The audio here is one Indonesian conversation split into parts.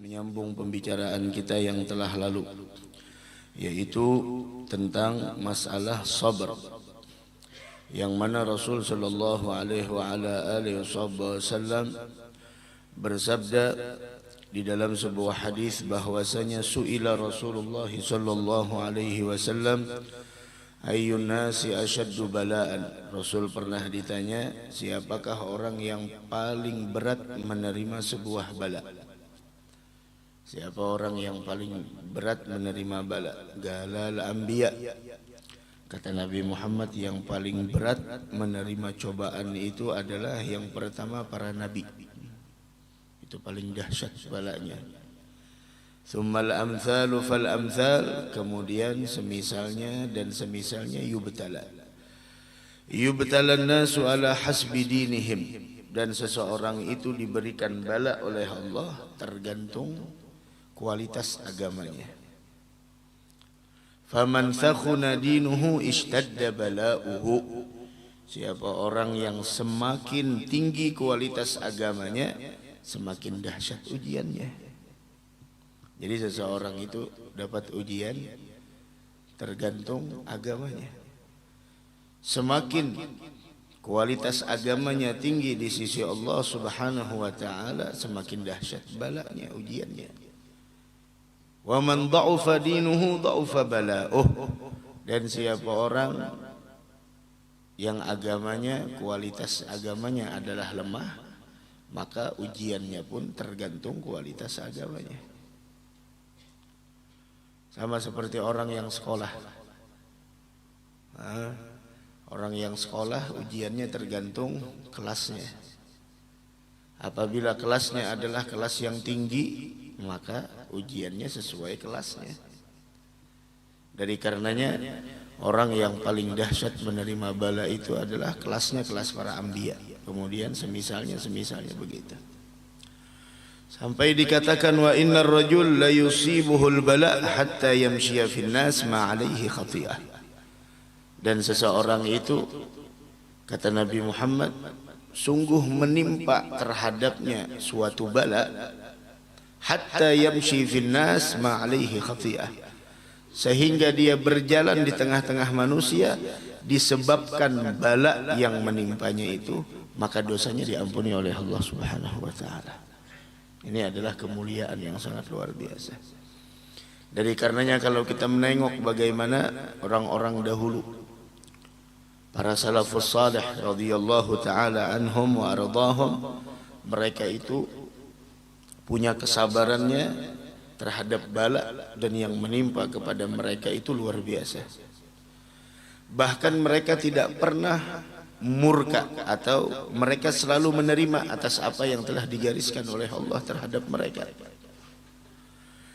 Menyambung pembicaraan kita yang telah lalu, yaitu tentang masalah sabar, yang mana Rasul sallallahu alaihi wasallam bersabda di dalam sebuah hadis bahwasanya su'ila Rasulullah sallallahu alaihi wasallam ayyun nasi asyaddu bala'an. Rasul pernah ditanya, siapakah orang yang paling berat menerima sebuah bala? Siapa orang yang paling berat menerima bala? Galal anbiya. Kata Nabi Muhammad, yang paling berat menerima cobaan itu adalah yang pertama para nabi. Itu paling dahsyat balanya. Tsummal amthalu fal amthal, kemudian semisalnya dan semisalnya yubtala. Yubtalan nasu ala hasbi dinihim, dan seseorang itu diberikan bala oleh Allah tergantung kualitas agamanya. Faman thakhuna dinuhu ishtadda bala'uhu. Siapa orang yang semakin tinggi kualitas agamanya, semakin dahsyat ujiannya. Jadi seseorang itu dapat ujian tergantung agamanya. Semakin kualitas agamanya tinggi di sisi Allah Subhanahu wa taala, semakin dahsyat balanya, ujiannya. Wa man dha'ufa dinuhu dha'ufa bala'uh. Dan siapa orang yang agamanya, kualitas agamanya adalah lemah, maka ujiannya pun tergantung kualitas agamanya. Sama seperti orang yang sekolah. Orang yang sekolah ujiannya tergantung kelasnya. Apabila kelasnya adalah kelas yang tinggi, maka ujiannya sesuai kelasnya. Dari karenanya orang yang paling dahsyat menerima bala itu adalah kelasnya kelas para anbiya. Kemudian semisalnya begitu. Sampai dikatakan wa innar rajul la yusibuhul bala hatta yamshiya fil nas ma alaihi khati'ah. Dan seseorang itu, kata Nabi Muhammad, sungguh menimpa terhadapnya suatu bala hatta yamshi fil nas ma alaihi khati'ah, sehingga dia berjalan di tengah-tengah manusia disebabkan bala yang menimpanya itu, maka dosanya diampuni oleh Allah Subhanahu wa taala. Ini adalah kemuliaan yang sangat luar biasa. Dari karenanya kalau kita menengok bagaimana orang-orang dahulu, para salafus salih radhiyallahu taala anhum wa ardahum, mereka itu punya kesabarannya terhadap bala dan yang menimpa kepada mereka itu luar biasa. Bahkan mereka tidak pernah murka, atau mereka selalu menerima atas apa yang telah digariskan oleh Allah terhadap mereka.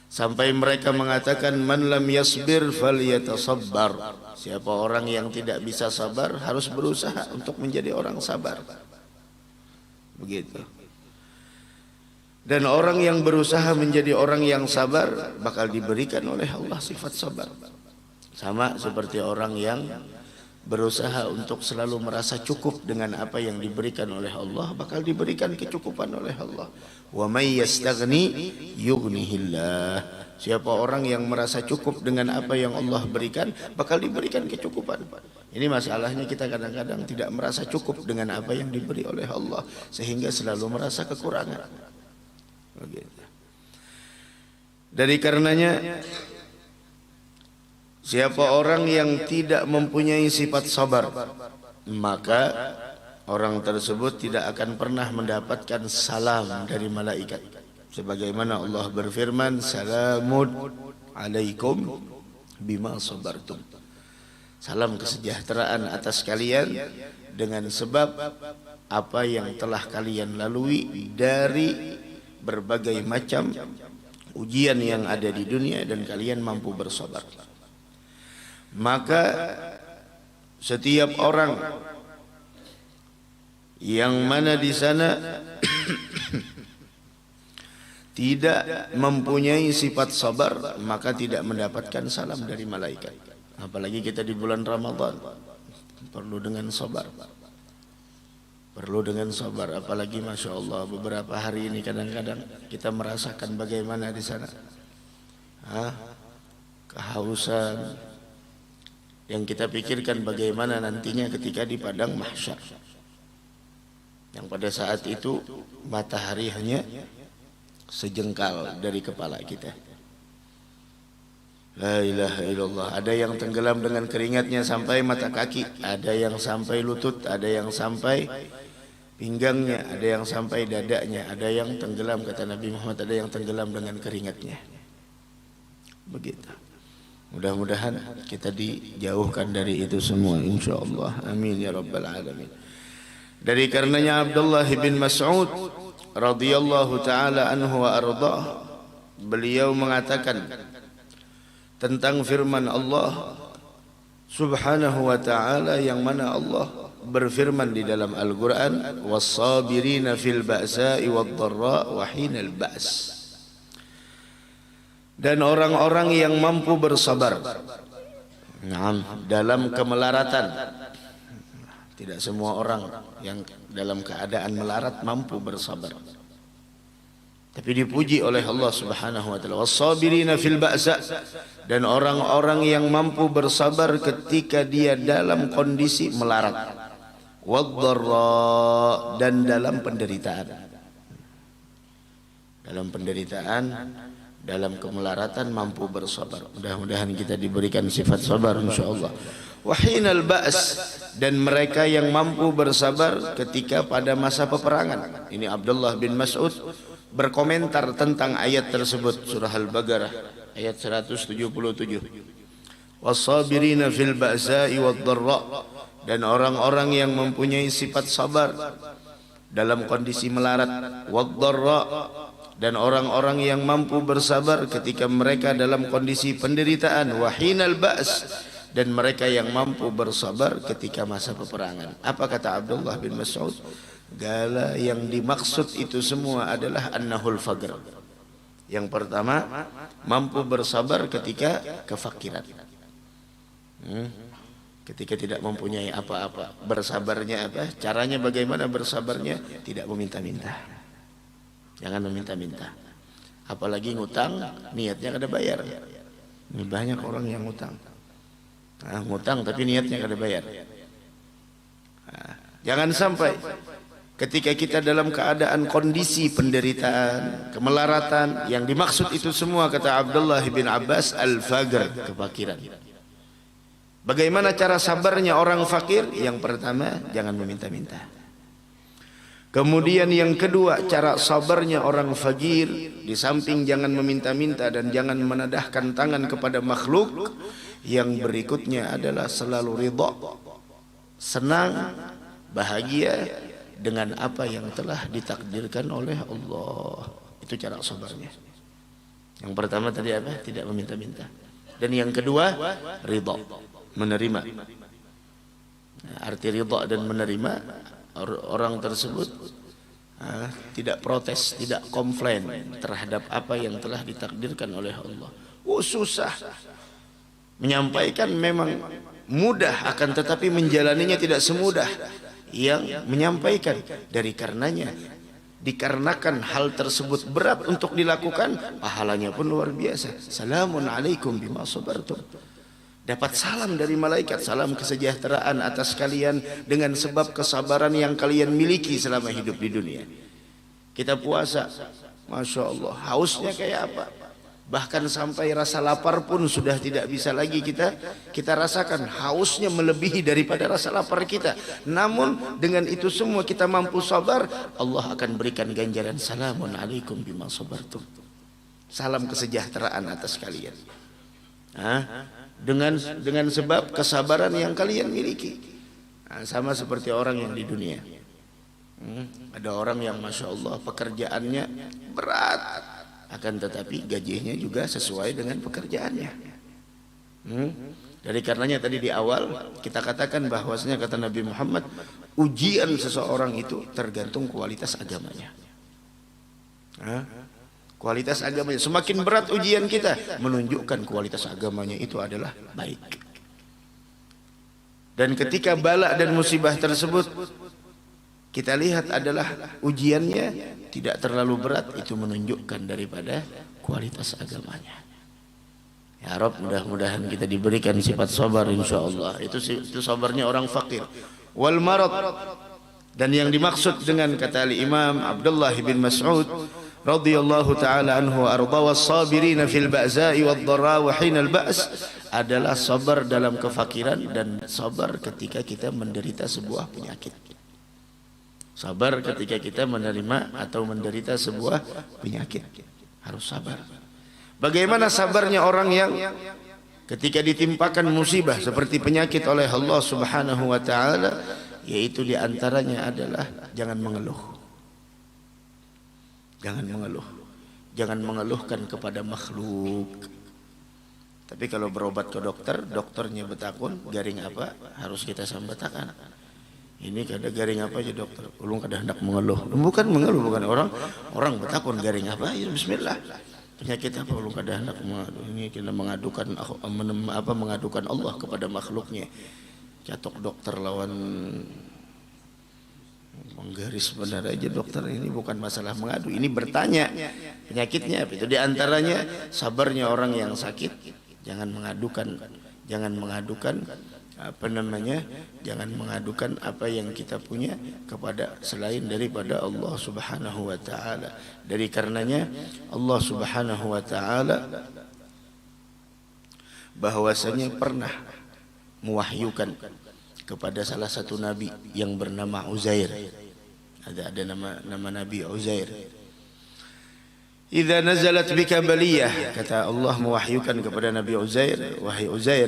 Sampai mereka mengatakan, man lam yasbir falyatasabbar. Siapa orang yang tidak bisa sabar harus berusaha untuk menjadi orang sabar. Begitu. Dan orang yang berusaha menjadi orang yang sabar bakal diberikan oleh Allah sifat sabar. Sama seperti orang yang berusaha untuk selalu merasa cukup dengan apa yang diberikan oleh Allah, bakal diberikan kecukupan oleh Allah. Wa may yastaghni yughnihillah. Siapa orang yang merasa cukup dengan apa yang Allah berikan, bakal diberikan kecukupan. Ini masalahnya, kita kadang-kadang tidak merasa cukup dengan apa yang diberi oleh Allah, sehingga selalu merasa kekurangan. Begitu. Dari karenanya, siapa orang yang tidak mempunyai sifat sabar, maka orang tersebut tidak akan pernah mendapatkan salam dari malaikat. Sebagaimana Allah berfirman, salamun alaikum bima sabartum. Salam kesejahteraan atas kalian dengan sebab apa yang telah kalian lalui dari berbagai macam ujian yang ada di dunia dan kalian mampu bersabar. Maka setiap orang yang mana di sana tidak mempunyai sifat sabar, maka tidak mendapatkan salam dari malaikat. Apalagi kita di bulan Ramadan, perlu dengan sabar. perlu dengan sabar. Apalagi Masya Allah beberapa hari ini kadang-kadang kita merasakan bagaimana di sana kehausan, yang kita pikirkan bagaimana nantinya ketika di padang mahsyar, yang pada saat itu matahari hanya sejengkal dari kepala kita. La ilaha illallah. Ada yang tenggelam dengan keringatnya sampai mata kaki, ada yang sampai lutut, ada yang sampai pinggangnya, ada yang sampai dadanya, ada yang tenggelam, kata Nabi Muhammad, ada yang tenggelam dengan keringatnya. Begitu. Mudah-mudahan kita dijauhkan dari itu semua insyaallah. Amin ya rabbal alamin. Dari karenanya Abdullah bin Mas'ud radhiyallahu taala anhu wa ardhah, beliau mengatakan tentang firman Allah Subhanahu wa taala, yang mana Allah berfirman di dalam Al-Qur'an, was-sabirina fil ba'sa'i wad-dharra wa hinal ba's. Dan orang-orang yang mampu bersabar dalam kemelaratan. Tidak semua orang yang dalam keadaan melarat mampu bersabar, tapi dipuji oleh Allah Subhanahu wa taala, was-sabirina fil ba'sa, dan orang-orang yang mampu bersabar ketika dia dalam kondisi melarat, wad-dharra, dan dalam penderitaan. Dalam penderitaan, dalam kemelaratan mampu bersabar. Mudah-mudahan kita diberikan sifat sabar insyaallah. Wahinal ba's, dan mereka yang mampu bersabar ketika pada masa peperangan. Ini Abdullah bin Mas'ud berkomentar tentang ayat tersebut, surah Al-Baqarah ayat 177. Was-sabirina fil ba'sa'i wad-dharra, dan orang-orang yang mempunyai sifat sabar dalam kondisi melarat, wad-dharra, dan orang-orang yang mampu bersabar ketika mereka dalam kondisi penderitaan, wahinal ba's, dan mereka yang mampu bersabar ketika masa peperangan. Apa kata Abdullah bin Mas'ud? Gala yang dimaksud itu semua adalah annahul faqr. Yang pertama, mampu bersabar ketika kefakiran. Ketika tidak mempunyai apa-apa. Bersabarnya apa? Caranya bagaimana bersabarnya? Tidak meminta-minta. Jangan meminta-minta. Apalagi ngutang, niatnya kada bayar. Ini banyak orang yang ngutang. Ngutang tapi niatnya kada bayar. Jangan sampai ketika kita dalam keadaan kondisi penderitaan, kemelaratan, yang dimaksud itu semua kata Abdullah bin Abbas al-faqr, kefakiran. Bagaimana cara sabarnya orang fakir? Yang pertama, jangan meminta-minta. Kemudian yang kedua, cara sabarnya orang fakir, di samping jangan meminta-minta dan jangan menadahkan tangan kepada makhluk, yang berikutnya adalah selalu ridha, senang, bahagia dengan apa yang telah ditakdirkan oleh Allah. Itu cara sabarnya. Yang pertama tadi apa? Tidak meminta-minta. Dan yang kedua, ridha, menerima. Arti ridha dan menerima, orang tersebut tidak protes, tidak komplain terhadap apa yang telah ditakdirkan oleh Allah. Susah menyampaikan, memang mudah, akan tetapi menjalaninya tidak semudah yang menyampaikan. Dari karenanya, dikarenakan hal tersebut berat untuk dilakukan, pahalanya pun luar biasa. Salamun alaikum bima sabartum. Dapat salam dari malaikat, salam kesejahteraan atas kalian dengan sebab kesabaran yang kalian miliki selama hidup di dunia. Kita puasa, Masya Allah, hausnya kayak apa? Bahkan sampai rasa lapar pun sudah tidak bisa lagi kita rasakan. Hausnya melebihi daripada rasa lapar kita. Namun dengan itu semua kita mampu sabar, Allah akan berikan ganjaran salamun alaikum bima sabartum. Salam kesejahteraan atas kalian. Dengan sebab kesabaran yang kalian miliki. Sama seperti orang yang di dunia. Ada orang yang Masya Allah pekerjaannya berat, akan tetapi gajinya juga sesuai dengan pekerjaannya. Dari karenanya tadi di awal kita katakan bahwasanya kata Nabi Muhammad, ujian seseorang itu tergantung kualitas agamanya. Kualitas agamanya, semakin berat ujian kita, menunjukkan kualitas agamanya itu adalah baik. Dan ketika bala dan musibah tersebut kita lihat adalah ujiannya tidak terlalu berat, itu menunjukkan daripada kualitas agamanya. Ya Rabb, mudah-mudahan kita diberikan sifat sabar insyaallah. Itu sabarnya orang fakir. Wal marad, dan yang dimaksud dengan kata Imam Abdullah bin Mas'ud radhiyallahu taala anhu arda was-sabirin fil ba'sa'i wad-dharra wa hinal ba's adalah sabar dalam kefakiran dan sabar ketika kita menderita sebuah penyakit. Sabar ketika kita menerima atau menderita sebuah penyakit, harus sabar. Bagaimana sabarnya orang yang ketika ditimpakan musibah seperti penyakit oleh Allah Subhanahu wa taala, yaitu diantaranya adalah jangan mengeluh. Jangan mengeluh. Jangan mengeluhkan kepada makhluk. Tapi kalau berobat ke dokter, dokternya betakun, garing apa, harus kita sambatakan. Ini kada garing apa aja dokter, ulung kada hendak mengeluh. Bukan mengeluh, bukan orang betakun garing apa, ya bismillah. Penyakit apa ulung kada hendak mengeluh. Ini kita mengadukan Allah kepada makhluknya. Catok dokter lawan menggaris benar aja dokter, ini bukan masalah mengadu, ini bertanya penyakitnya apa itu. Di antaranya sabarnya orang yang sakit, jangan mengadukan jangan mengadukan apa yang kita punya kepada selain daripada Allah Subhanahu wa taala. Dari karenanya Allah Subhanahu wa taala bahwasanya pernah mewahyukan kepada salah satu nabi yang bernama Uzair. Ada nama Nabi Uzair. Idza nazalat bika baliyah, kata Allah mewahyukan kepada Nabi Uzair, wahai Uzair,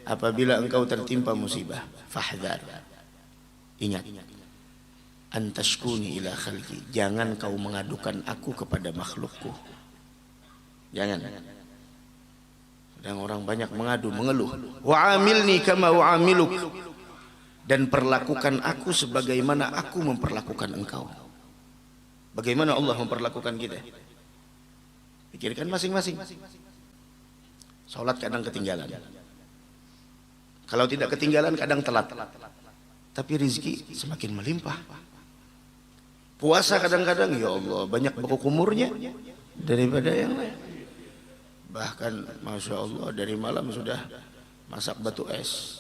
apabila engkau tertimpa musibah, fahdhar, ingat, antashkuni ila khalqi, jangan kau mengadukan aku kepada makhlukku. Jangan. Dan orang banyak mengadu, mengeluh. Wa'amilni kama wa'amiluk, dan perlakukan aku sebagaimana aku memperlakukan engkau. Bagaimana Allah memperlakukan kita? Pikirkan masing-masing. Salat kadang ketinggalan. Kalau tidak ketinggalan kadang telat. Tapi rezeki semakin melimpah. Puasa kadang-kadang ya Allah banyak berkumurnya daripada yang lain. Bahkan Masya Allah dari malam sudah masak batu es,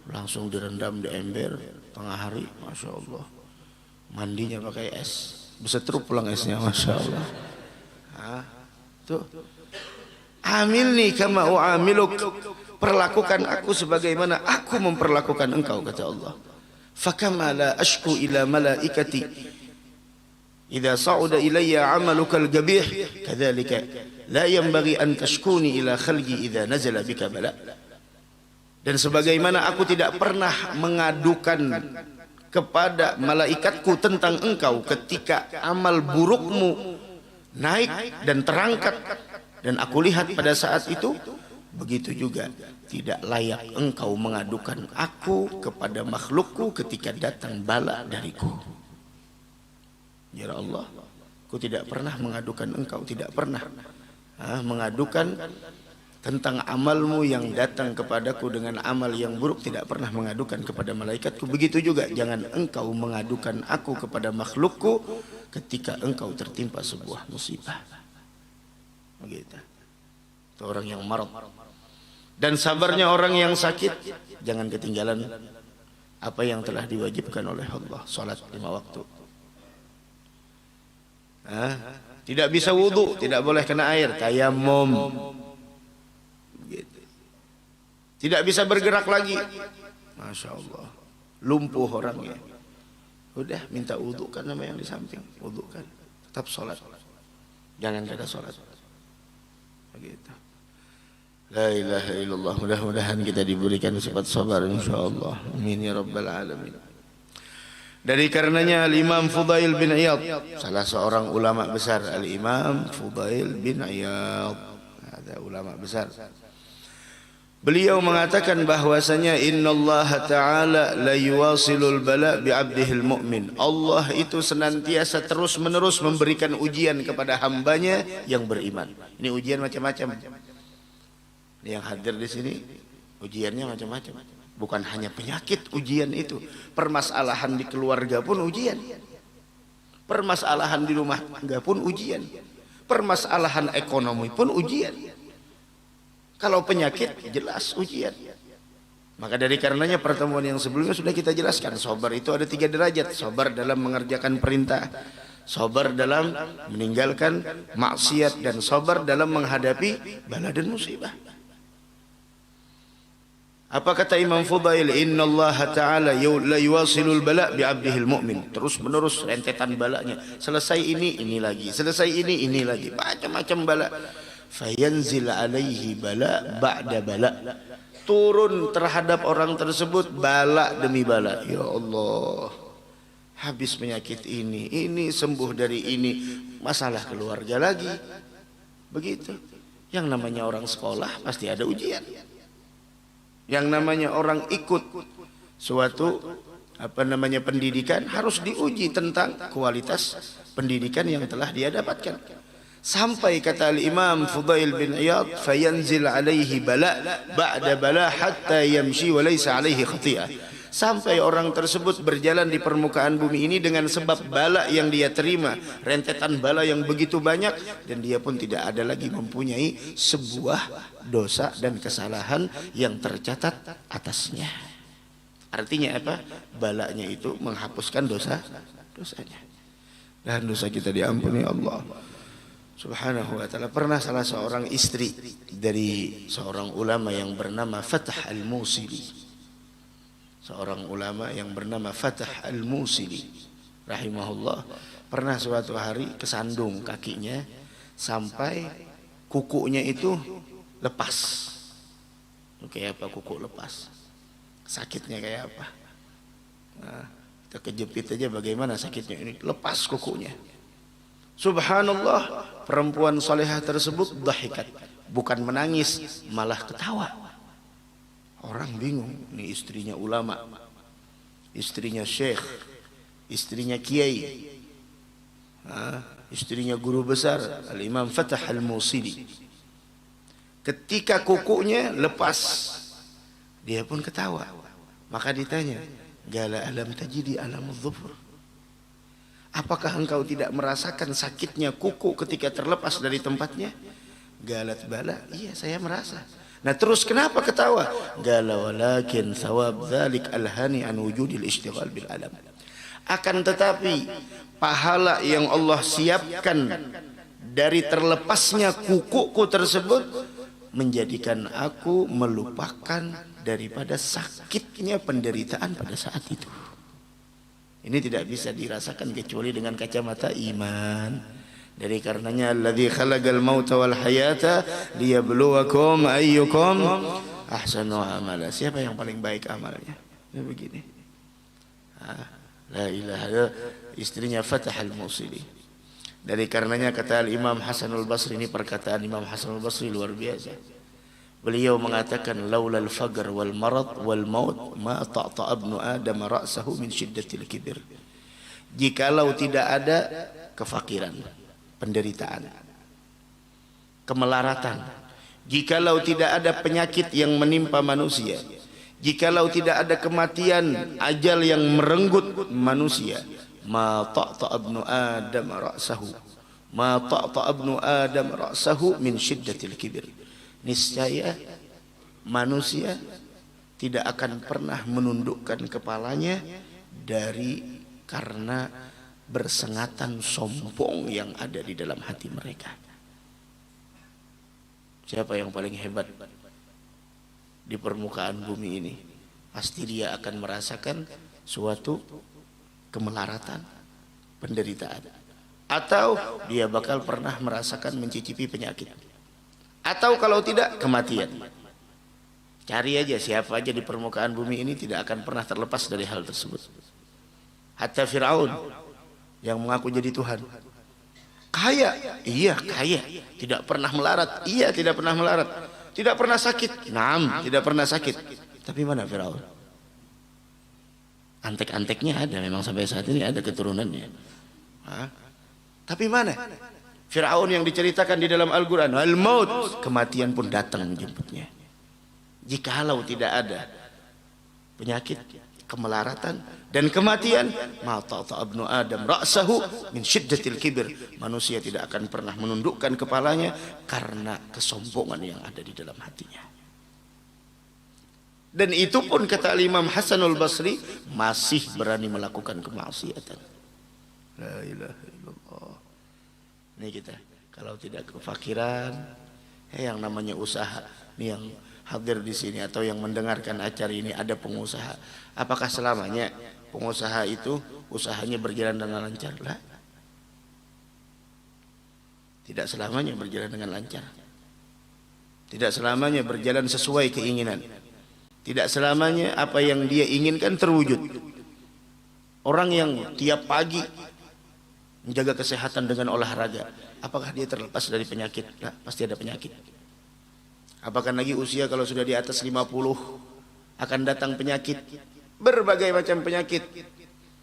langsung direndam di ember tengah hari, Masya Allah. Mandinya pakai es, besetruk pulang esnya, Masya Allah. Tuh, amilni kama u'amiluk, perlakukan aku sebagaimana aku memperlakukan engkau, kata Allah. Fakama la ashku ila malaikati idza sa'uda ilayya 'amaluka al-gabih kadzalika la yanbaghi an tashkuni ila khalqi idza nazala bika bala. Dan sebagaimana aku tidak pernah mengadukan kepada malaikatku tentang engkau ketika amal burukmu naik dan terangkat dan aku lihat pada saat itu, begitu juga tidak layak engkau mengadukan aku kepada makhlukku ketika datang bala dariku. Ya Allah, aku tidak pernah mengadukan engkau, tidak pernah mengadukan tentang amalmu yang datang kepadaku dengan amal yang buruk, tidak pernah mengadukan kepada malaikatku. Begitu juga jangan engkau mengadukan aku kepada makhlukku ketika engkau tertimpa sebuah musibah. Begitu. Itu orang yang marad. Dan sabarnya orang yang sakit, jangan ketinggalan apa yang telah diwajibkan oleh Allah, salat 5 waktu. Tidak bisa wudu, tidak boleh kena air, tayammum. Begitu. Tidak bisa bergerak lagi, Masya Allah, lumpuh orangnya. Udah minta wudu kan nama yang di samping, wudu kan, tetap sholat, jangan kada sholat. Begitu. La ilaha illallah. Mudah-mudahan kita diberikan sifat sabar insyaallah. Amin ya rabbal alamin. Dari karenanya Al-Imam Fudail bin Iyad, salah seorang ulama besar, Al-Imam Fudail bin Iyad, ada ulama besar. Beliau mengatakan bahwasanya innallaha ta'ala la yuwasilul bala bi 'abdihil mu'min. Allah itu senantiasa terus-menerus memberikan ujian kepada hambanya yang beriman. Ini ujian macam-macam. Yang hadir di sini ujiannya macam-macam. Bukan hanya penyakit ujian itu, permasalahan di keluarga pun ujian, permasalahan di rumah tangga pun ujian, permasalahan ekonomi pun ujian. Kalau penyakit jelas ujian. Maka dari karenanya pertemuan yang sebelumnya sudah kita jelaskan, sabar itu ada 3 derajat. Sabar dalam mengerjakan perintah, sabar dalam meninggalkan maksiat, dan sabar dalam menghadapi bala dan musibah. Apa kata Imam Fudail? Inna Allah Ta'ala la yuwasilul bala bi abdihil mu'min. Terus menerus rentetan balanya. Selesai ini lagi. Selesai ini lagi. Macam-macam bala. Fayanzil alaihi bala ba'da bala. Turun terhadap orang tersebut bala demi bala. Ya Allah, habis penyakit ini sembuh dari ini, masalah keluarga lagi. Begitu. Yang namanya orang sekolah pasti ada ujian. Yang namanya orang ikut suatu pendidikan harus diuji tentang kualitas pendidikan yang telah dia dapatkan. Sampai kata Imam Fudail bin Iyad, fayanzil alaihi bala ba'da bala hatta yamshi wa laysa alaihi khati'ah. Sampai orang tersebut berjalan di permukaan bumi ini dengan sebab bala yang dia terima, rentetan bala yang begitu banyak, dan dia pun tidak ada lagi mempunyai sebuah dosa dan kesalahan yang tercatat atasnya. Artinya apa? Balanya itu menghapuskan dosanya. Dan dosa kita diampuni Allah Subhanahu wa ta'ala. Pernah salah seorang istri dari seorang ulama yang bernama Fatah Al-Musili, seorang ulama yang bernama Fatah Al-Musili rahimahullah, pernah suatu hari kesandung kakinya sampai kukunya itu lepas. Kayak apa kuku lepas? Sakitnya kayak apa? Nah, kita kejepit aja bagaimana sakitnya ini, lepas kukunya. Subhanallah, perempuan salehah tersebut dahikat, bukan menangis, malah ketawa. Orang bingung, ini istrinya ulama, istrinya syekh, istrinya kiai, istrinya guru besar Al-Imam Fatah Al-Musili. Ketika kukunya lepas, dia pun ketawa. Maka ditanya, gala alam tajidi alam dhufur, apakah engkau tidak merasakan sakitnya kuku ketika terlepas dari tempatnya? Galat bala, iya saya merasa. Nah terus kenapa ketawa? Gala walakin thawab dzalik alhani an wujudil ishtighal bil alam. Akan tetapi pahala yang Allah siapkan dari terlepasnya kukuku tersebut menjadikan aku melupakan daripada sakitnya penderitaan pada saat itu. Ini tidak bisa dirasakan kecuali dengan kacamata iman. Dari karenanya alladzi khalaqal mauta wal hayata liyabluwakum ayyukum ahsanu amala. Siapa yang paling baik amalnya? Ya begini. La ilaha illallah, istrinya Fatah Al-Musili. Dari karenanya kata Imam Hasanul Basri, ini perkataan Imam Hasanul Basri luar biasa. Beliau mengatakan laulal faqr wal marad wal maut ma ta'ta ibnu adam ra'sahu min syiddatil kibir. Jikalau tidak ada kefakiran, penderitaan, kemelaratan, jikalau tidak ada penyakit yang menimpa manusia, jikalau tidak ada kematian, ajal yang merenggut manusia, ma ta'ta ibnu adam ra'sahu, ma ta'ta ibnu adam ra'sahu min syiddatil kibir. Niscaya manusia tidak akan pernah menundukkan kepalanya dari karena bersengatan sombong yang ada di dalam hati mereka. Siapa yang paling hebat di permukaan bumi ini? Pasti dia akan merasakan suatu kemelaratan, penderitaan, atau dia bakal pernah merasakan mencicipi penyakit, atau kalau tidak kematian. Cari aja siapa aja di permukaan bumi ini tidak akan pernah terlepas dari hal tersebut. Hatta Fir'aun yang mengaku jadi Tuhan, kaya, iya kaya, tidak pernah melarat, iya tidak pernah melarat, tidak pernah sakit, naam tidak pernah sakit. Tapi mana Fir'aun? Antek-anteknya ada, memang sampai saat ini ada keturunannya. Tapi mana Fir'aun yang diceritakan di dalam Al-Quran? Al-maut, kematian pun datang menjemputnya. Jikalau tidak ada penyakit, kemelaratan dan kematian. Ma ta'ta ibnu Adam ra'sahu min syiddatil kibir. Manusia tidak akan pernah menundukkan kepalanya karena kesombongan yang ada di dalam hatinya. Dan itu pun kata Imam Hasanul Basri masih berani melakukan kemaksiatan. La ilaha illallah. Ini kita kalau tidak kefakiran, yang namanya usaha. Ini yang hadir di sini atau yang mendengarkan acara ini ada pengusaha. Apakah selamanya pengusaha itu usahanya berjalan dengan lancar? Lah. Tidak selamanya berjalan dengan lancar. Tidak selamanya berjalan sesuai keinginan. Tidak selamanya apa yang dia inginkan terwujud. Orang yang tiap pagi menjaga kesehatan dengan olahraga, apakah dia terlepas dari penyakit? Nah, pasti ada penyakit. Apakah lagi usia kalau sudah di atas 50 akan datang penyakit? Berbagai macam penyakit.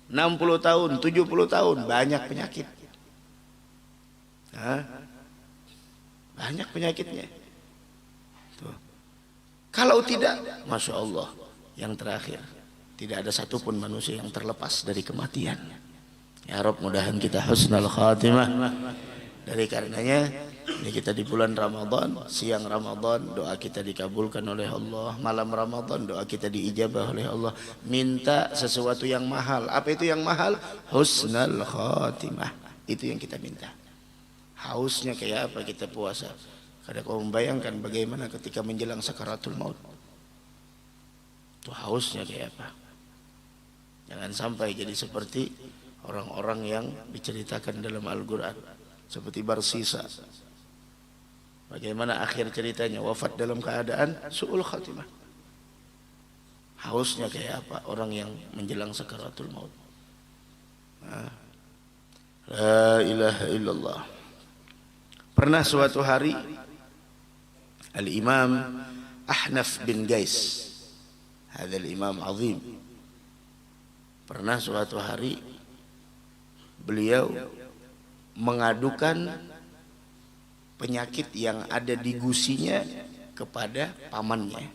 60 tahun, 70 tahun, banyak penyakit. Hah? Banyak penyakitnya. Tuh. Kalau tidak, Masya Allah, yang terakhir, tidak ada satupun manusia yang terlepas dari kematian. Ya Rabb, mudahan kita husnul khatimah. Dari karenanya, ini kita di bulan Ramadan, siang Ramadan, doa kita dikabulkan oleh Allah. Malam Ramadan, doa kita diijabah oleh Allah. Minta sesuatu yang mahal. Apa itu yang mahal? Husnul khatimah. Itu yang kita minta. Hausnya kayak apa kita puasa? Kadang kau membayangkan bagaimana ketika menjelang sakaratul maut. Itu hausnya kayak apa? Jangan sampai jadi seperti orang-orang yang diceritakan dalam Al-Quran. Seperti Barsisa. Bagaimana akhir ceritanya? Wafat dalam keadaan su'ul khatimah. Hausnya kayak apa? Orang yang menjelang sakaratul maut. La ilaha illallah. Pernah suatu hari Al-Imam Ahnaf bin Qais, hadal imam azim, pernah suatu hari beliau mengadukan penyakit yang ada di gusinya kepada pamannya.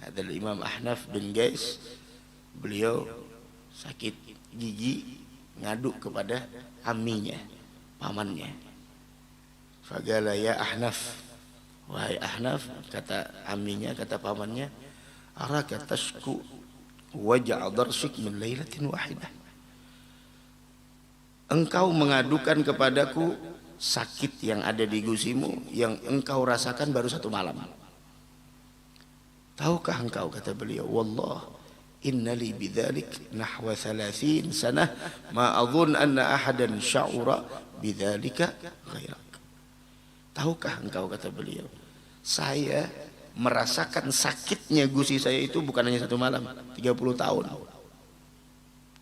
Hadal Imam Ahnaf bin Qais, beliau sakit gigi, ngadu kepada amminya, pamannya. Faqala ya Ahnaf, wahai Ahnaf, kata amminya, kata pamannya, araka tashku waj'a darsik min lailatin wahidah. Engkau mengadukan kepadaku sakit yang ada di gusimu yang engkau rasakan baru satu malam. Tahukah engkau, kata beliau, wallah innali bidzalik nahwa 30 sanah ma adhun anna ahadan sya'ura bidzalika khairak. Tahukah engkau, kata beliau, saya merasakan sakitnya gusi saya itu bukan hanya satu malam, 30 tahun.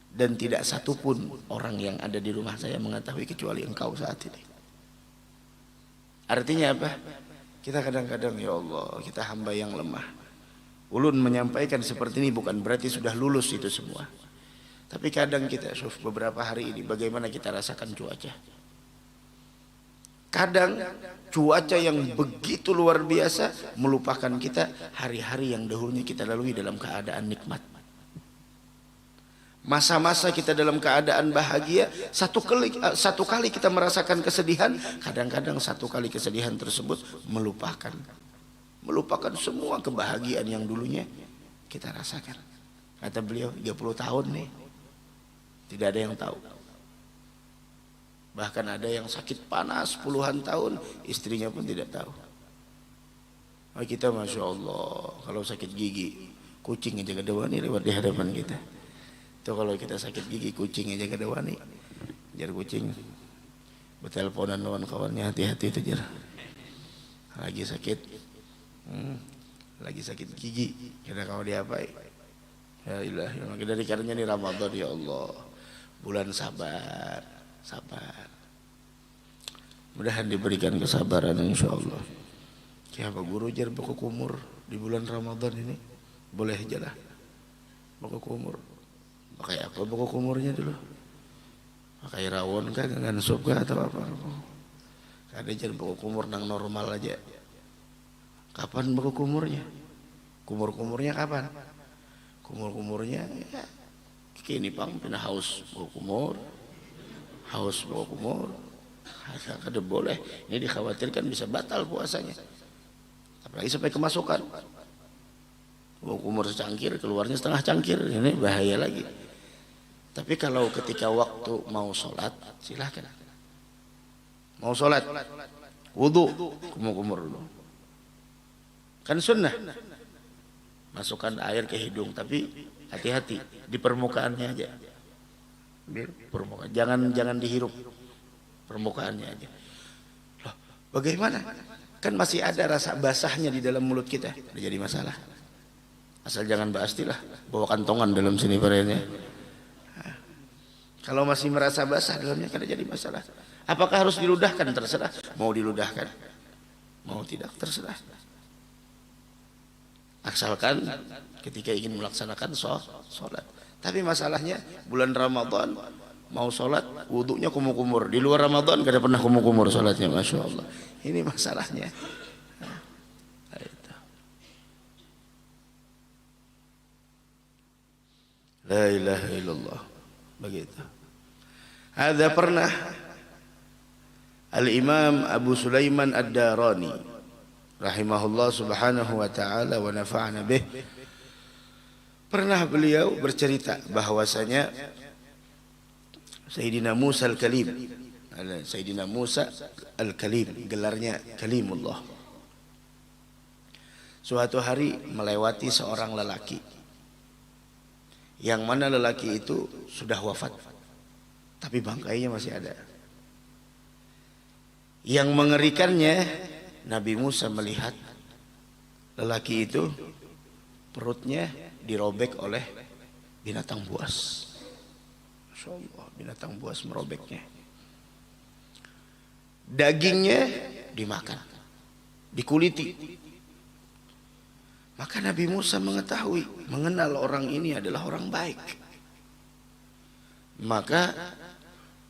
Dan tidak satupun orang yang ada di rumah saya mengetahui kecuali engkau saat ini. Artinya apa? Kita kadang-kadang, ya Allah, kita hamba yang lemah. Ulun menyampaikan seperti ini bukan berarti sudah lulus itu semua. Tapi kadang kita, beberapa hari ini bagaimana kita rasakan cuaca. Kadang cuaca yang begitu luar biasa melupakan kita hari-hari yang dahulunya kita lalui dalam keadaan nikmat. Masa-masa kita dalam keadaan bahagia, satu kali kita merasakan kesedihan, kadang-kadang satu kali kesedihan tersebut melupakan semua kebahagiaan yang dulunya kita rasakan. Kata beliau, 30 tahun nih, tidak ada yang tahu. Bahkan ada yang sakit panas puluhan tahun, istrinya pun tidak tahu. Kita Masya Allah, kalau sakit gigi, kucing aja kadawani lewat di hadapan kita. Itu kalau kita sakit gigi, kucing aja kadawani. Jar kucing berteleponan lawan kawannya, hati-hati itu jar. Lagi sakit gigi, kira kau diapai? Ya ilahi, maka dari karenanya ini Ramadan, ya Allah, bulan sabar. Mudahan diberikan kesabaran insyaallah. Siapa guru jar buku kumur di bulan Ramadan ini? Boleh aja lah. Buku kumur. Pakai apa buku kumurnya dulu? Pakai rawon kah, dengan sup kah atau apa? Ada jar buku kumur nang normal aja. Kapan buku kumurnya? Kumur-kumurnya kapan? Kumur-kumurnya ya kini pang pina haus bawa kumur, haus bawa kumur. Kada boleh. Ini dikhawatirkan bisa batal puasanya. Apalagi sampai kemasukan. Bawa kumur secangkir, keluarnya setengah cangkir, ini bahaya lagi. Tapi kalau ketika waktu mau sholat, silahkan. Mau sholat, wudu, kumur-kumur dulu. Kan sunnah. Masukkan air ke hidung, tapi hati-hati di permukaannya aja. Permukaan, jangan dihirup. Permukaannya aja. Loh, bagaimana? Kan masih ada rasa basahnya di dalam mulut kita. Tidak jadi masalah. Asal jangan basti lah, bawa kantongan dalam sini parenya. Kalau masih merasa basah dalamnya kan jadi masalah. Apakah harus diludahkan? Terserah. Mau diludahkan, mau tidak terserah. Asalkan ketika ingin melaksanakan sholat. Tapi masalahnya bulan Ramadan mau sholat wudhunya kumur-kumur. Di luar Ramadan kada pernah kumur-kumur sholatnya, masya Allah. Ini masalahnya. La ilaha illallah. Begitu. Ada pernah Al-Imam Abu Sulaiman Ad-Darani rahimahullah subhanahu wa ta'ala wa nafa'ana bih, pernah beliau bercerita bahwasanya Sayyidina Musa Al-Kalim, Sayyidina Musa Al-Kalim, gelarnya Kalimullah, suatu hari melewati seorang lelaki yang mana lelaki itu sudah wafat tapi bangkainya masih ada. Yang mengerikannya, Nabi Musa melihat lelaki itu perutnya dirobek oleh binatang buas. Masya Allah, binatang buas merobeknya. Dagingnya dimakan, dikuliti. Maka Nabi Musa mengetahui, mengenal orang ini adalah orang baik. Maka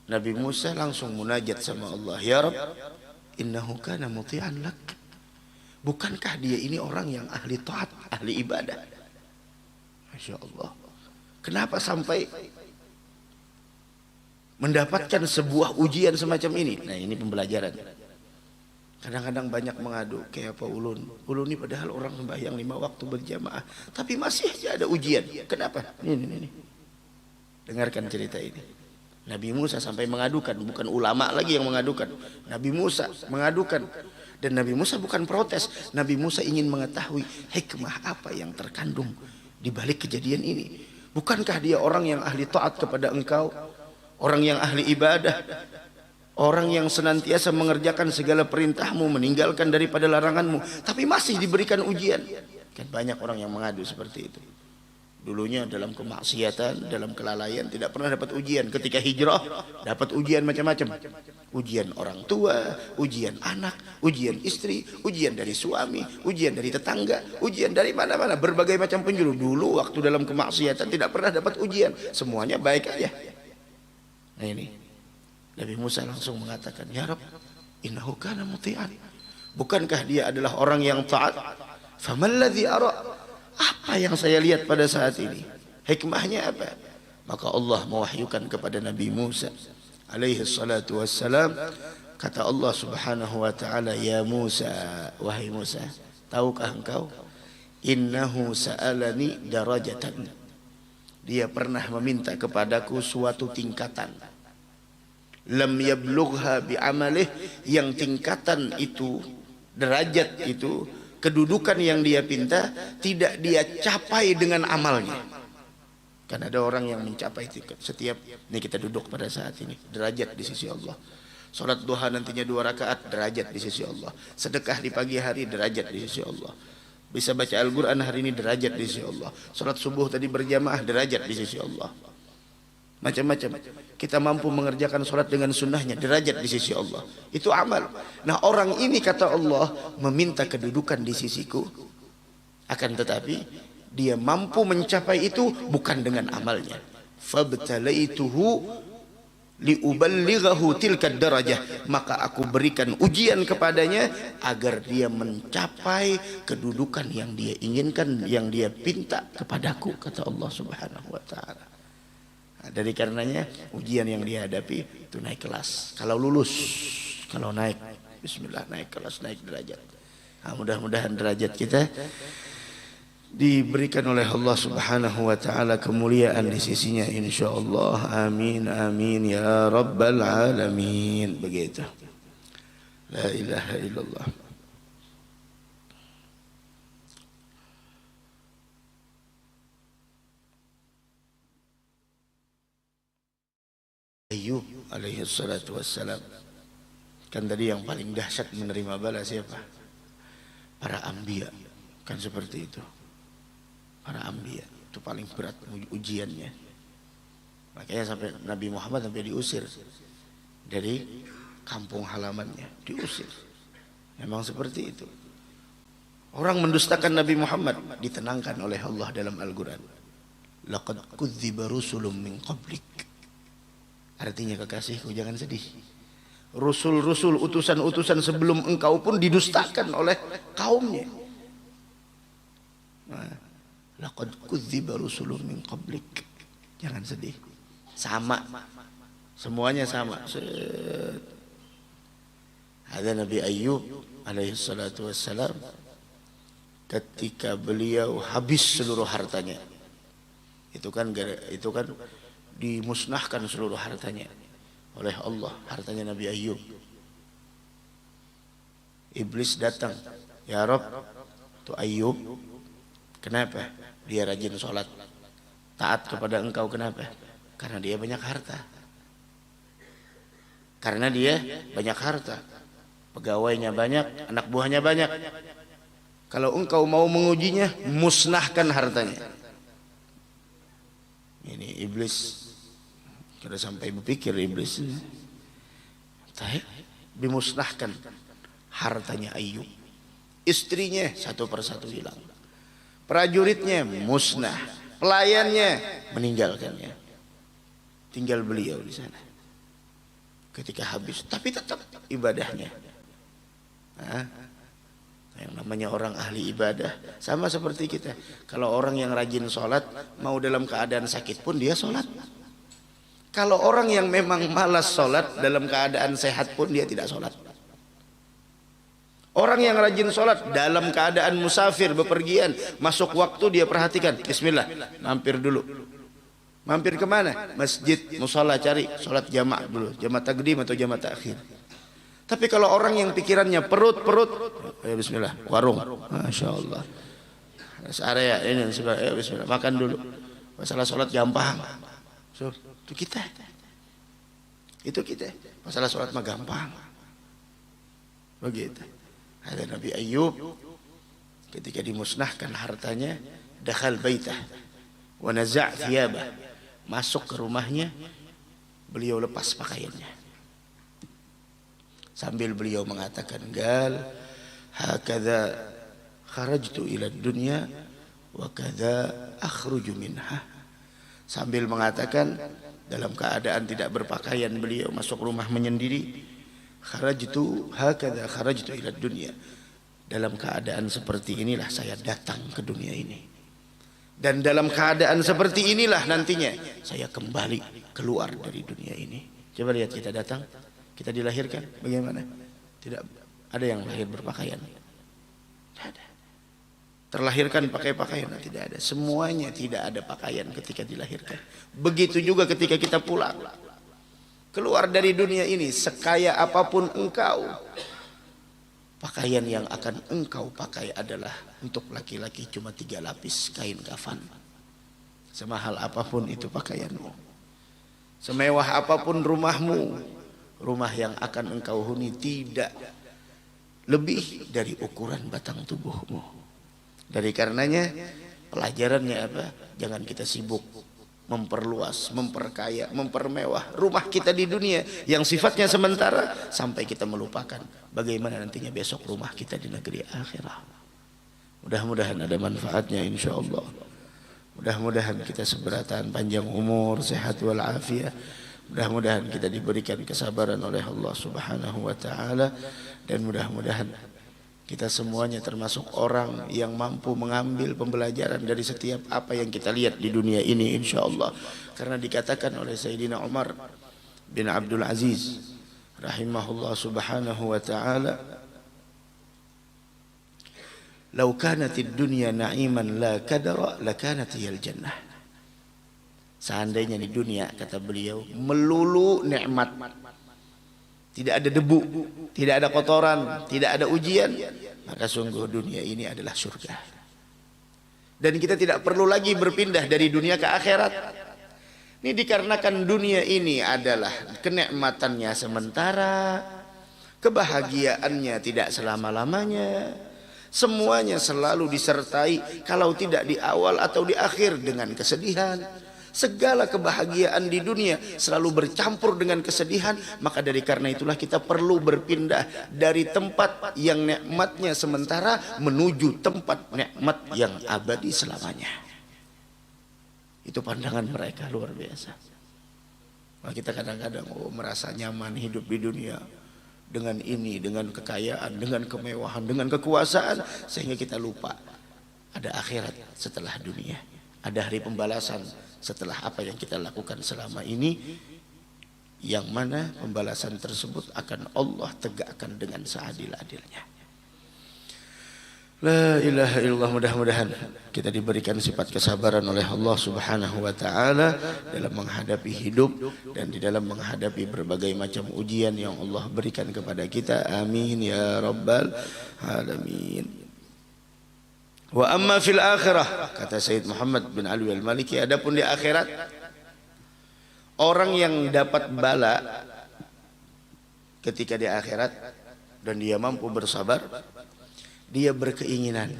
Nabi Musa langsung munajat sama Allah, ya Rabb, innahu kana muti'an lak. Bukankah dia ini orang yang ahli taat, ahli ibadah? Masya Allah. Kenapa sampai mendapatkan sebuah ujian semacam ini? Nah, ini pembelajaran. Kadang-kadang banyak mengadu, kayak apa ulun ini padahal orang sembahyang 5 waktu berjamaah, tapi masih aja ada ujian. Kenapa? Ini. Dengarkan cerita ini. Nabi Musa sampai mengadukan, bukan ulama lagi yang mengadukan. Nabi Musa mengadukan. Dan Nabi Musa bukan protes. Nabi Musa ingin mengetahui hikmah apa yang terkandung di balik kejadian ini. Bukankah dia orang yang ahli taat kepada engkau, orang yang ahli ibadah, orang yang senantiasa mengerjakan segala perintahmu, meninggalkan daripada laranganmu, tapi masih diberikan ujian? Kan banyak orang yang mengadu seperti itu. Dulunya dalam kemaksiatan, dalam kelalaian tidak pernah dapat ujian. Ketika hijrah dapat ujian macam-macam. Ujian orang tua, ujian anak, ujian istri, ujian dari suami, ujian dari tetangga, ujian dari mana-mana, berbagai macam penjuru. Dulu waktu dalam kemaksiatan tidak pernah dapat ujian, semuanya baik aja. Nah ini Nabi Musa langsung mengatakan, ya Rabb, innahu kana muti'an. Bukankah dia adalah orang yang taat? Famalladzi ara? Apa yang saya lihat pada saat ini? Hikmahnya apa? Maka Allah mewahyukan kepada Nabi Musa alaihi salatu wassalam, kata Allah subhanahu wa ta'ala, ya Musa, wahai Musa, tahukah engkau, innahu sa'alani darajatan, dia pernah meminta kepadaku suatu tingkatan, lam yablugha bi'amalih, yang tingkatan itu, derajat itu, kedudukan yang dia pinta tidak dia capai dengan amalnya. Kan ada orang yang mencapai setiap ini kita duduk pada saat ini, derajat di sisi Allah. Salat duha nantinya 2 rakaat, derajat di sisi Allah. Sedekah di pagi hari, derajat di sisi Allah. Bisa baca Al-Quran hari ini, derajat di sisi Allah. Salat subuh tadi berjamaah, derajat di sisi Allah. Macam-macam. Kita mampu mengerjakan sholat dengan sunnahnya, derajat di sisi Allah. Itu amal. Nah, orang ini kata Allah meminta kedudukan di sisiku, akan tetapi dia mampu mencapai itu bukan dengan amalnya. Fabtalaituhu liuballighahu tilka darajah, maka aku berikan ujian kepadanya agar dia mencapai kedudukan yang dia inginkan, yang dia pinta kepadaku, kata Allah Subhanahu wa taala. Nah, dari karenanya ujian yang dia hadapi itu naik kelas. Kalau lulus, kalau naik, bismillah, naik kelas, naik derajat. Nah, mudah-mudahan derajat kita diberikan oleh Allah Subhanahu wa taala kemuliaan di sisinya insyaallah. Amin amin ya rabbal alamin. Begitu. La ilaha illallah. Ayyub alaihi salatu wassalam, kan tadi yang paling dahsyat menerima bala siapa? Para anbiya, kan seperti itu. Para anbiya itu paling berat ujiannya. Makanya sampai Nabi Muhammad sampai diusir dari kampung halamannya, diusir. Memang seperti itu. Orang mendustakan Nabi Muhammad ditenangkan oleh Allah dalam Al-Quran. Laqad kudziba rusulun min qablik. Artinya kekasihku jangan sedih. Rasul-rasul, utusan-utusan sebelum engkau pun didustakan oleh kaumnya. Nah, laqad kudziba rusulun min qablik. Jangan sedih. Sama. Semuanya sama. Ada Nabi Ayyub alaihi salatu wassalam, ketika beliau habis seluruh hartanya. Itu kan dimusnahkan seluruh hartanya oleh Allah, hartanya Nabi Ayyub. Iblis datang, ya Rabb, tu Ayyub kenapa dia rajin sholat, taat kepada engkau, kenapa? Karena dia banyak harta. Karena dia banyak harta, pegawainya banyak, anak buahnya banyak. Kalau engkau mau mengujinya, musnahkan hartanya. Ini iblis, kira sampai berpikir iblis, dimusnahkan hartanya Ayyub. Istrinya satu persatu hilang, prajuritnya musnah, pelayannya meninggalkannya, tinggal beliau di sana. Ketika habis, tapi tetap ibadahnya. Yang namanya orang ahli ibadah sama seperti kita. Kalau orang yang rajin sholat, mau dalam keadaan sakit pun dia sholat. Kalau orang yang memang malas sholat, dalam keadaan sehat pun dia tidak sholat. Orang yang rajin sholat dalam keadaan musafir, bepergian, masuk waktu dia perhatikan, bismillah, mampir dulu. Mampir kemana? Masjid, musola, cari sholat jamaah dulu, jamaah takdim atau jamaah takhir. Tapi kalau orang yang pikirannya perut, ya bismillah, warung, masya Allah, area ini, ya bismillah, makan dulu. Masalah sholat gampang, so, itu kita, masalah sholat mah gampang, begitu. Ada Nabi Ayyub ketika dimusnahkan hartanya, dakhal baitah wa naza' thiyabah, masuk ke rumahnya, beliau lepas pakaiannya sambil beliau mengatakan, gal hakadha kharajtu ila dunya wa kadha akhruju minha. Sambil mengatakan dalam keadaan tidak berpakaian beliau masuk rumah menyendiri, kharajtu hakadha kharajtu ila dunya, dalam keadaan seperti inilah saya datang ke dunia ini, dan dalam keadaan seperti inilah nantinya saya kembali keluar dari dunia ini. Coba lihat, kita datang, kita dilahirkan bagaimana? Tidak ada yang lahir berpakaian, tidak ada. Terlahirkan pakai pakaian, tidak ada. Semuanya tidak ada pakaian ketika dilahirkan. Begitu juga ketika kita pulang, keluar dari dunia ini, sekaya apapun engkau, pakaian yang akan engkau pakai adalah untuk laki-laki cuma 3 lapis kain kafan. Semahal apapun itu pakaianmu, semewah apapun rumahmu, rumah yang akan engkau huni tidak lebih dari ukuran batang tubuhmu. Dari karenanya pelajarannya apa? Jangan kita sibuk memperluas, memperkaya, mempermewah rumah kita di dunia yang sifatnya sementara, sampai kita melupakan bagaimana nantinya besok rumah kita di negeri akhirat. Mudah-mudahan ada manfaatnya insyaallah. Mudah-mudahan kita seberatan panjang umur, sehat walafiat. Mudah-mudahan kita diberikan kesabaran oleh Allah Subhanahu wa taala, dan mudah-mudahan kita semuanya termasuk orang yang mampu mengambil pembelajaran dari setiap apa yang kita lihat di dunia ini insyaallah. Karena dikatakan oleh Sayyidina Umar bin Abdul Aziz rahimahullah subhanahu wa ta'ala, "Lau kanatid dunya na'iman la kadara lakanat hiyal jannah." Seandainya di dunia, kata beliau, melulu nikmat, tidak ada debu, tidak ada kotoran, tidak ada ujian, maka sungguh dunia ini adalah surga. Dan kita tidak perlu lagi berpindah dari dunia ke akhirat. Ini dikarenakan dunia ini adalah kenikmatannya sementara, kebahagiaannya tidak selama-lamanya, semuanya selalu disertai kalau tidak di awal atau di akhir dengan kesedihan. Segala kebahagiaan di dunia selalu bercampur dengan kesedihan. Maka dari karena itulah kita perlu berpindah dari tempat yang nikmatnya sementara menuju tempat nikmat yang abadi selamanya. Itu pandangan mereka luar biasa. Nah, kita kadang-kadang merasa nyaman hidup di dunia dengan ini, dengan kekayaan, dengan kemewahan, dengan kekuasaan, sehingga kita lupa ada akhirat setelah dunia, ada hari pembalasan setelah apa yang kita lakukan selama ini, yang mana pembalasan tersebut akan Allah tegakkan dengan seadil-adilnya. La ilaha illallah. Mudah-mudahan kita diberikan sifat kesabaran oleh Allah Subhanahu wa taala dalam menghadapi hidup dan di dalam menghadapi berbagai macam ujian yang Allah berikan kepada kita. Amin ya rabbal alamin. Wa amma fil akhirah, kata Sayyid Muhammad bin Alwi al-Maliki, adapun di akhirat, orang yang dapat bala ketika di akhirat dan dia mampu bersabar, dia berkeinginan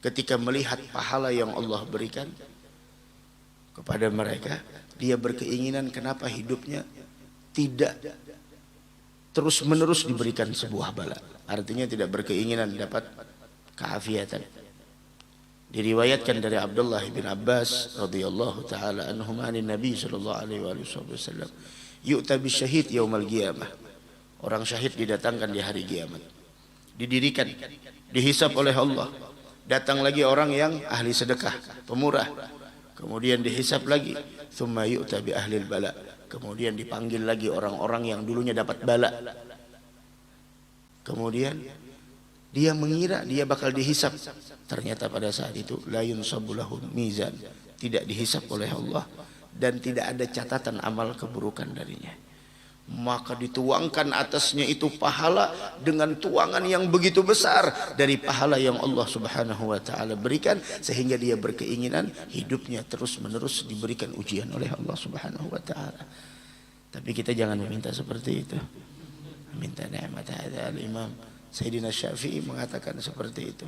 ketika melihat pahala yang Allah berikan kepada mereka, dia berkeinginan kenapa hidupnya tidak terus-menerus diberikan sebuah bala. Artinya tidak berkeinginan dapat keafiatan. Diriwayatkan dari Abdullah bin Abbas radhiyallahu taala anhuma an Nabi sallallahu alaihi wasallam, yu'ta bisyahid yaumal qiyamah. Orang syahid didatangkan di hari kiamat, didirikan, dihisab oleh Allah. Datang lagi orang yang ahli sedekah, pemurah, kemudian dihisab lagi. Tsumma yu'ta bi ahlil bala, kemudian dipanggil lagi orang-orang yang dulunya dapat bala. Kemudian dia mengira dia bakal dihisab, ternyata pada saat itu la yunsabu lahum mizan, tidak dihisab oleh Allah dan tidak ada catatan amal keburukan darinya. Maka dituangkan atasnya itu pahala dengan tuangan yang begitu besar dari pahala yang Allah Subhanahu wa taala berikan, sehingga dia berkeinginan hidupnya terus-menerus diberikan ujian oleh Allah Subhanahu wa taala. Tapi kita jangan meminta seperti itu. Minta nikmat. Ada Imam Sayyidina Syafi'i mengatakan seperti itu.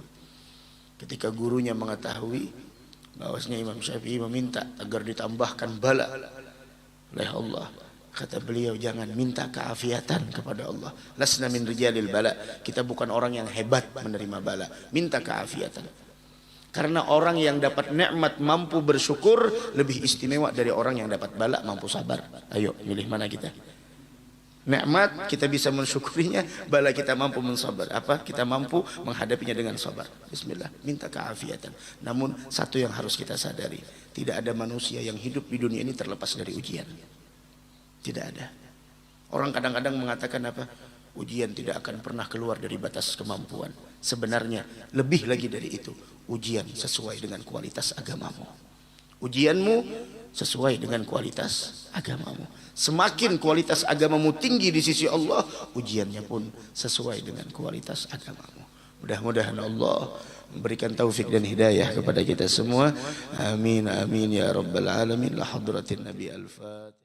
Ketika gurunya mengetahui bahwasanya Imam Syafi'i meminta agar ditambahkan bala oleh Allah, kata beliau, jangan minta keafiatan kepada Allah. Lasna min rijalil bala, kita bukan orang yang hebat menerima bala, minta keafiatan. Karena orang yang dapat nikmat mampu bersyukur lebih istimewa dari orang yang dapat bala mampu sabar. Ayo milih mana kita? Nikmat kita bisa mensyukurinya, bala kita mampu mensabar. Apa? Kita mampu menghadapinya dengan sabar. Bismillah, minta keafiatan. Namun satu yang harus kita sadari, tidak ada manusia yang hidup di dunia ini terlepas dari ujian. Tidak ada. Orang kadang-kadang mengatakan apa? Ujian tidak akan pernah keluar dari batas kemampuan. Sebenarnya lebih lagi dari itu. Ujian sesuai dengan kualitas agamamu. Ujianmu sesuai dengan kualitas agamamu. Semakin kualitas agamamu tinggi di sisi Allah, ujiannya pun sesuai dengan kualitas agamamu. Mudah-mudahan Allah memberikan taufik dan hidayah kepada kita semua. Amin amin ya rabbal alamin. La hadratin Nabi al-Fatihah.